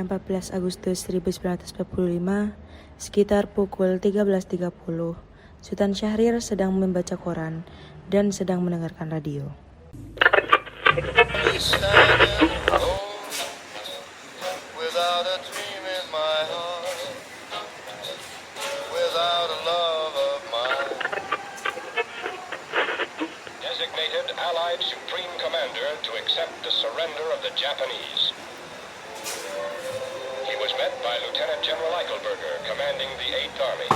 14 Agustus 1945, sekitar pukul 13.30, Sultan Syahrir sedang membaca koran dan sedang mendengarkan radio. Designated Allied Supreme Commander to accept the surrender of the Japanese. He was met by Lieutenant General Eichelberger, commanding the 8th Army.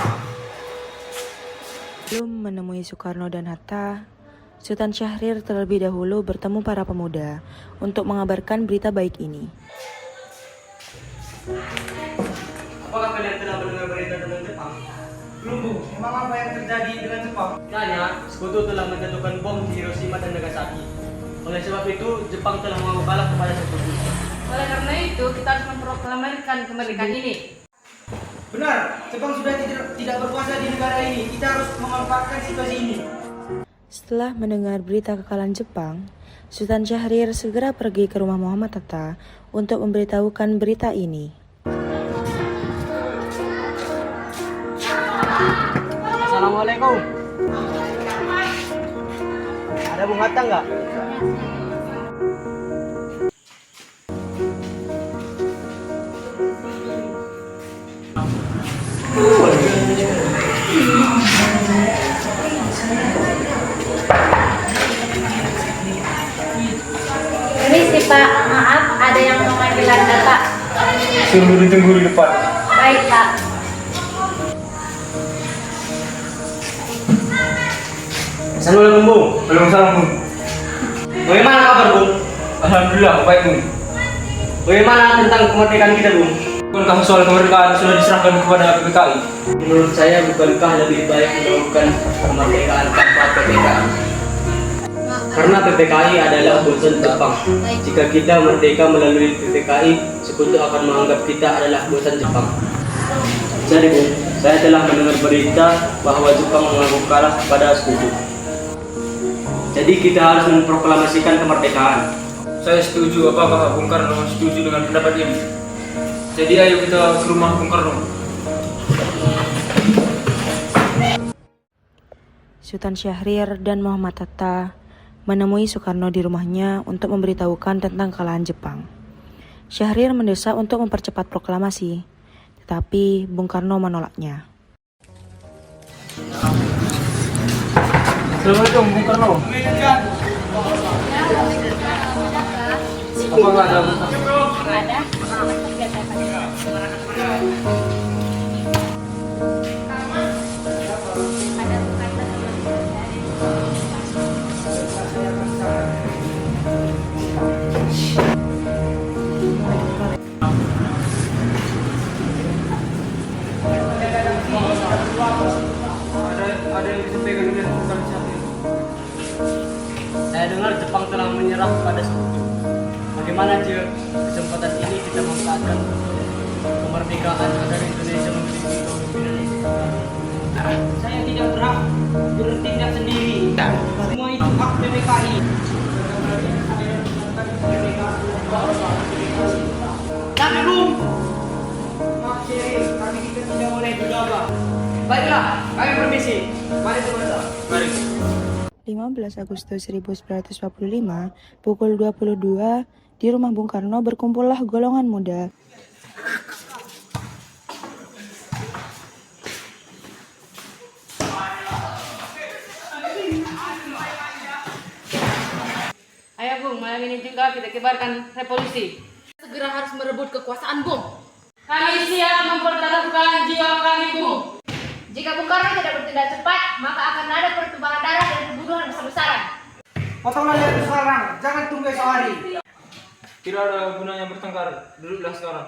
Belum menemui Soekarno dan Hatta, Sultan Syahrir terlebih dahulu bertemu para pemuda untuk mengabarkan berita baik ini. Apakah kalian telah mendengar berita tentang Jepang? Belum, Bu. Memang apa yang terjadi dengan Jepang? Kiranya, sekutu telah menjatuhkan bom di Hiroshima dan Nagasaki. Oleh sebab itu, Jepang telah membalas kepada sekutu. Oleh karena itu, kita harus memproklamirkan kemerdekaan ini. Benar, Jepang sudah tidak berkuasa di negara ini. Kita harus memanfaatkan situasi ini. Setelah mendengar berita kekalahan Jepang, Sultan Syahrir segera pergi ke rumah Muhammad Hatta untuk memberitahukan berita ini. Assalamualaikum. Ada Bung Hatta nggak? Permisi Pak, maaf ada yang memanggil Anda Pak. Suruh ditunggu di depan. Baik Pak. Assalamualaikum Bung. Waalaikumsalam Bung. Bagaimana kabar Bung? Alhamdulillah baik Bung. Bagaimana tentang kemerdekaan kita Bung? Bukankah soal kemerdekaan sudah diserahkan kepada PPKI? Menurut saya bukankah lebih baik melakukan kemerdekaan tanpa PPKI? Karena PPKI adalah bosan Jepang. Jika kita merdeka melalui PPKI, sekutu akan menganggap kita adalah bosan Jepang. Jadi Bung, saya telah mendengar berita bahwa Jepang mengaku kalah kepada sekutu. Jadi kita harus memproklamasikan kemerdekaan. Saya setuju. Apakah Bung Karno setuju dengan pendapat ini? Jadi ayo kita ke rumah Bung Karno. Sultan Syahrir dan Muhammad Hatta menemui Soekarno di rumahnya untuk memberitahukan tentang kekalahan Jepang. Syahrir mendesak untuk mempercepat proklamasi, tetapi Bung Karno menolaknya. Assalamualaikum Bung Karno. Apa nggak ada? Ada. Ada yang disampaikan oleh Sultan Syahrir. Saya dengar Jepang telah menyerah pada sekutu. Bagaimana jika kesempatan ini kita memanfaatkan kemerdekaan agar Indonesia memiliki Indonesia? Saya tidak berhak bertindak sendiri. Semua itu hak PPKI. Tapi Bung, maaf Syahrir, kami kita tidak boleh gegabah. Baiklah, kami permisi. Mari teman-teman. Mari. 15 Agustus 1945, pukul 22, di rumah Bung Karno berkumpullah golongan muda. Ayo Bung, malam ini juga kita kibarkan revolusi. Segera harus merebut kekuasaan Bung. Kami siap mempertaruhkan jiwa kami Bung. Jika Bung Karno tidak bertindak cepat, maka akan ada pertumpahan darah dan pembunuhan besar-besaran. Potonglah leher sekarang, jangan tunggu esok hari. Tidak ada gunanya bertengkar, duduklah sekarang.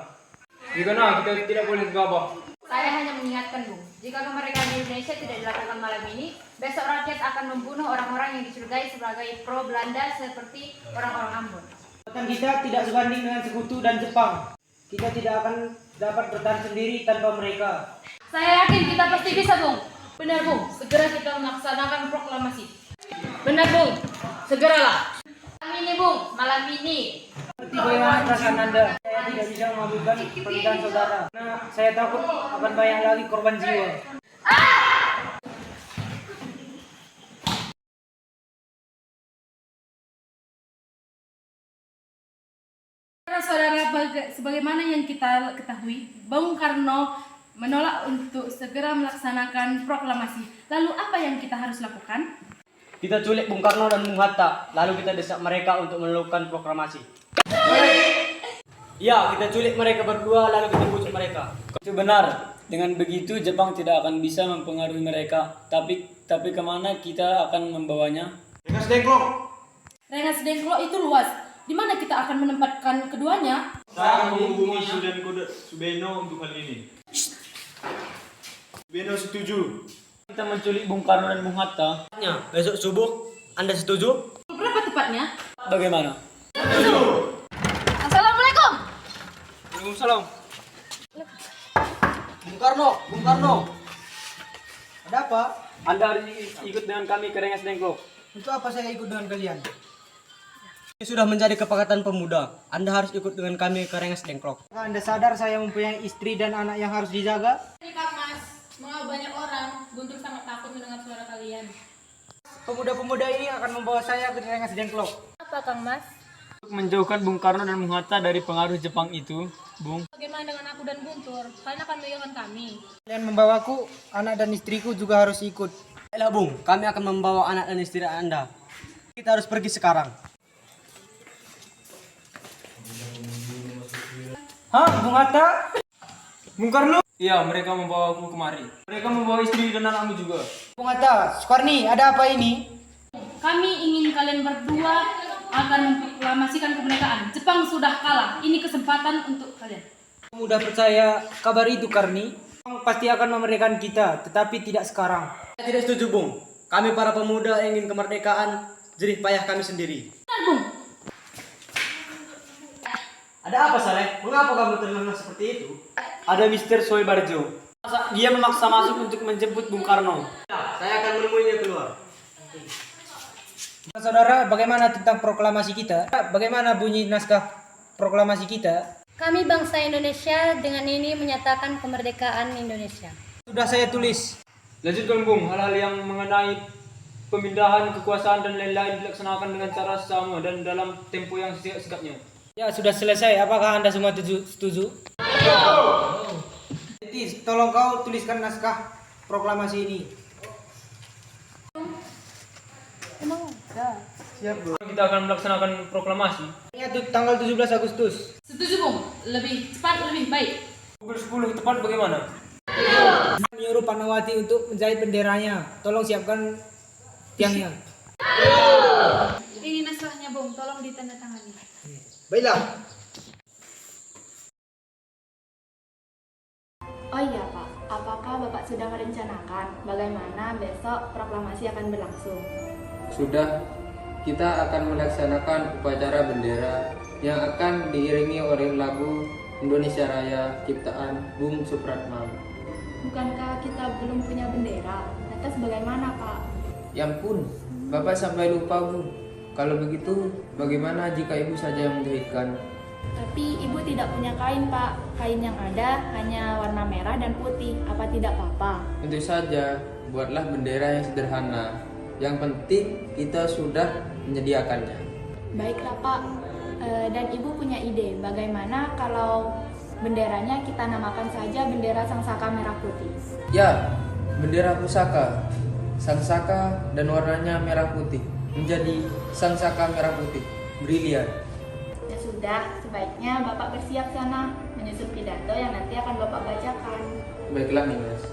Jika kita tidak boleh gegabah. Saya hanya mengingatkan Bung, jika kemerdekaan Indonesia tidak dilakukan malam ini, besok rakyat akan membunuh orang-orang yang dicurigai sebagai pro Belanda seperti orang-orang Ambon. Kekuatan kita tidak sebanding dengan sekutu dan Jepang. Kita tidak akan dapat bertahan sendiri tanpa mereka. Saya yakin kita pasti bisa Bung. Benar Bung, segera kita melaksanakan proklamasi. Benar Bung, segeralah. Malam ini Bung, malam ini. Mengerti bagaimana perasaan Anda? Saya tidak bisa mengabulkan pernikahan saudara. Karena saya takut akan banyak lagi korban jiwa. Saudara, sebagaimana yang kita ketahui, Bung Karno menolak untuk segera melaksanakan proklamasi. Lalu apa yang kita harus lakukan? Kita culik Bung Karno dan Bung Hatta, lalu kita desak mereka untuk melakukan proklamasi. Ya, kita culik mereka berdua, lalu kita bujuk mereka. Itu benar. Dengan begitu Jepang tidak akan bisa mempengaruhi mereka. Tapi kemana kita akan membawanya? Rengas Dengklok itu luas. Di mana kita akan menempatkan keduanya? Saya akan menghubungi Sudan Kode Subeno untuk hal ini. Subeno setuju. Kita menculik Bung Karno dan Bung Hatta. Besok subuh, Anda setuju? Berapa tepatnya? Bagaimana? Assalamualaikum. Waalaikumsalam. Bung Karno. Ada apa? Anda harus ikut dengan kami ke Rengas Dengklok. Untuk apa saya ikut dengan kalian? Ini sudah menjadi kesepakatan pemuda. Anda harus ikut dengan kami ke Rengas Dengklok. Apakah Anda sadar saya mempunyai istri dan anak yang harus dijaga? Ini Kak Mas, mengapa banyak orang? Guntur sangat takut mendengar suara kalian. Pemuda-pemuda ini akan membawa saya ke Rengas Dengklok. Apa Kang Mas? Untuk menjauhkan Bung Karno dan Bung Hatta dari pengaruh Jepang itu, Bung. Bagaimana dengan aku dan Guntur? Kalian akan meninggalkan kami. Kalian membawaku, anak dan istriku juga harus ikut. Baiklah Bung, kami akan membawa anak dan istri Anda. Kita harus pergi sekarang. Hah, Bung Hatta? Bung Karno? Iya, mereka membawa aku kemari. Mereka membawa istri dan anakmu juga. Bung Hatta, Sukarni, ada apa ini? Kami ingin kalian berdua akan memproklamasikan kemerdekaan. Jepang sudah kalah. Ini kesempatan untuk kalian. Mudah percaya kabar itu, Karni. Jepang pasti akan memerdekakan kita, tetapi tidak sekarang. Saya tidak setuju Bung. Kami para pemuda yang ingin kemerdekaan, jerih payah kami sendiri. Benar, Bung. Ada apa Saleh? Mengapa kamu terlena seperti itu? Ada Mr. Soebarjo. Dia memaksa masuk untuk menjemput Bung Karno. Ya, saya akan menemuinya keluar. Saudara, bagaimana tentang proklamasi kita? Bagaimana bunyi naskah proklamasi kita? Kami bangsa Indonesia dengan ini menyatakan kemerdekaan Indonesia. Sudah saya tulis. Lanjutkan Bung, hal-hal yang mengenai pemindahan kekuasaan dan lain-lain dilaksanakan dengan cara sama dan dalam tempo yang singkat-singkatnya. Ya, sudah selesai. Apakah Anda semua setuju? Jadi, tolong kau tuliskan naskah proklamasi ini. Kita akan melaksanakan proklamasi. Ini tanggal 17 Agustus. Setuju, Bung. Lebih cepat, lebih baik. Pukul 10 tepat bagaimana? Menyuruh Panawati untuk menjahit benderanya. Tolong siapkan tiangnya. Ini naskahnya, Bung. Tolong ditandatangani. Baiklah. Oh iya Pak, apakah Bapak sudah merencanakan bagaimana besok proklamasi akan berlangsung? Sudah, kita akan melaksanakan upacara bendera yang akan diiringi oleh lagu Indonesia Raya ciptaan Bung Supratman. Bukankah kita belum punya bendera? Lantas bagaimana Pak? Ya ampun, Bapak sampai lupa Bu. Kalau begitu, bagaimana jika Ibu saja yang menjahitkan? Tapi Ibu tidak punya kain Pak. Kain yang ada hanya warna merah dan putih. Apa tidak apa-apa? Tentu saja, buatlah bendera yang sederhana. Yang penting kita sudah menyediakannya. Baiklah Pak. Dan Ibu punya ide. Bagaimana kalau benderanya kita namakan saja bendera Sangsaka Merah Putih? Ya, bendera pusaka. Sangsaka dan warnanya merah putih. Menjadi Sangsaka Merah Putih. Brilian. Ya sudah, sebaiknya Bapak bersiap sana menyusun pidato yang nanti akan Bapak bacakan. Baiklah nih Mas.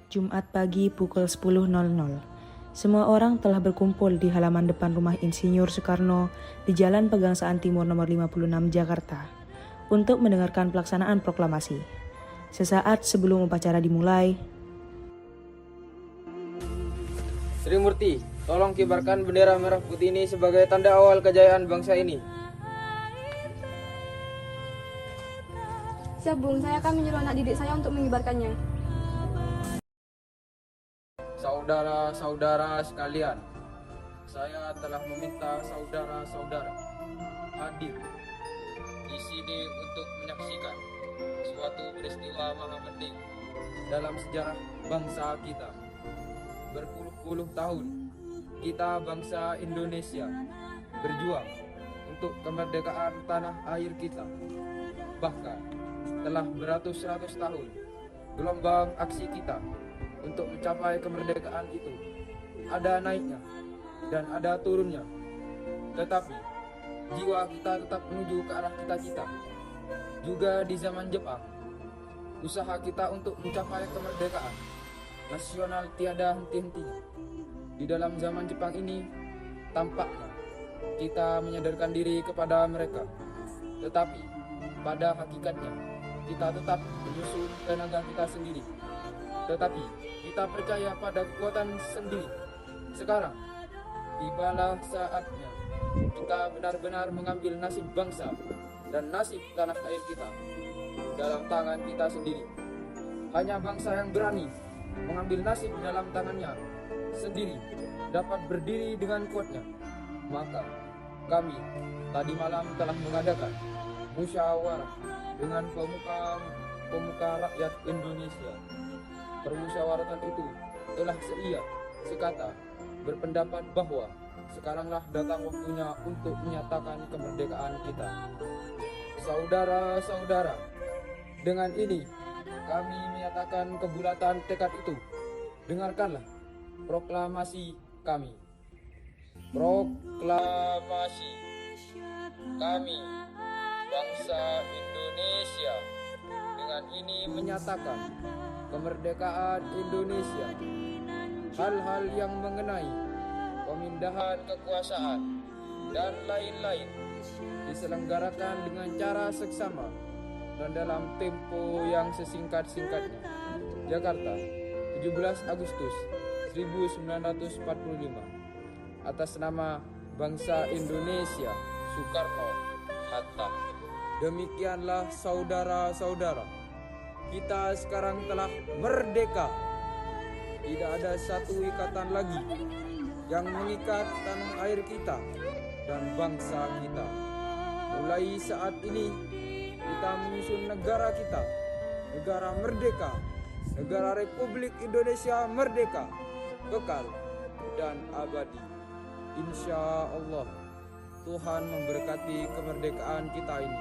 Jumat pagi pukul 10.00. Semua orang telah berkumpul di halaman depan rumah Insinyur Soekarno di Jalan Pegangsaan Timur nomor 56 Jakarta untuk mendengarkan pelaksanaan proklamasi. Sesaat sebelum upacara dimulai, Sri Murti, tolong kibarkan bendera merah putih ini sebagai tanda awal kejayaan bangsa ini. Siap Bung, saya akan menyuruh anak didik saya untuk mengibarkannya. Saudara-saudara sekalian, saya telah meminta saudara-saudara hadir di sini untuk menyaksikan suatu peristiwa maha penting dalam sejarah bangsa kita. Berpuluh-puluh tahun kita bangsa Indonesia berjuang untuk kemerdekaan tanah air kita. Bahkan telah beratus-ratus tahun gelombang aksi kita untuk mencapai kemerdekaan itu ada naiknya dan ada turunnya. Tetapi jiwa kita tetap menuju ke arah cita-cita. Juga di zaman Jepang, usaha kita untuk mencapai kemerdekaan nasional tiada henti-hentinya. Di dalam zaman Jepang ini, tampaknya kita menyadarkan diri kepada mereka. Tetapi pada hakikatnya, kita tetap menyusun tenaga kita sendiri. Tetapi kita percaya pada kekuatan sendiri. Sekarang, tibalah saatnya kita benar-benar mengambil nasib bangsa dan nasib tanah air kita dalam tangan kita sendiri. Hanya bangsa yang berani mengambil nasib dalam tangannya sendiri dapat berdiri dengan kuatnya. Maka kami tadi malam telah mengadakan musyawarah dengan pemuka rakyat Indonesia. Permusyawaratan itu telah sekata berpendapat bahwa sekaranglah datang waktunya untuk menyatakan kemerdekaan kita. Saudara-saudara, dengan ini kami menyatakan kebulatan tekad itu. Dengarkanlah proklamasi kami. Proklamasi kami, bangsa Indonesia, dengan ini menyatakan kemerdekaan Indonesia. Hal-hal yang mengenai pemindahan kekuasaan dan lain-lain diselenggarakan dengan cara seksama dan dalam tempo yang sesingkat-singkatnya. Jakarta, 17 Agustus 1945. Atas nama bangsa Indonesia, Soekarno-Hatta. Demikianlah saudara-saudara, kita sekarang telah merdeka. Tidak ada satu ikatan lagi yang mengikat tanah air kita dan bangsa kita. Mulai saat ini kita menyusun negara kita, negara merdeka, negara Republik Indonesia merdeka, kekal dan abadi. Insya Allah Tuhan memberkati kemerdekaan kita ini.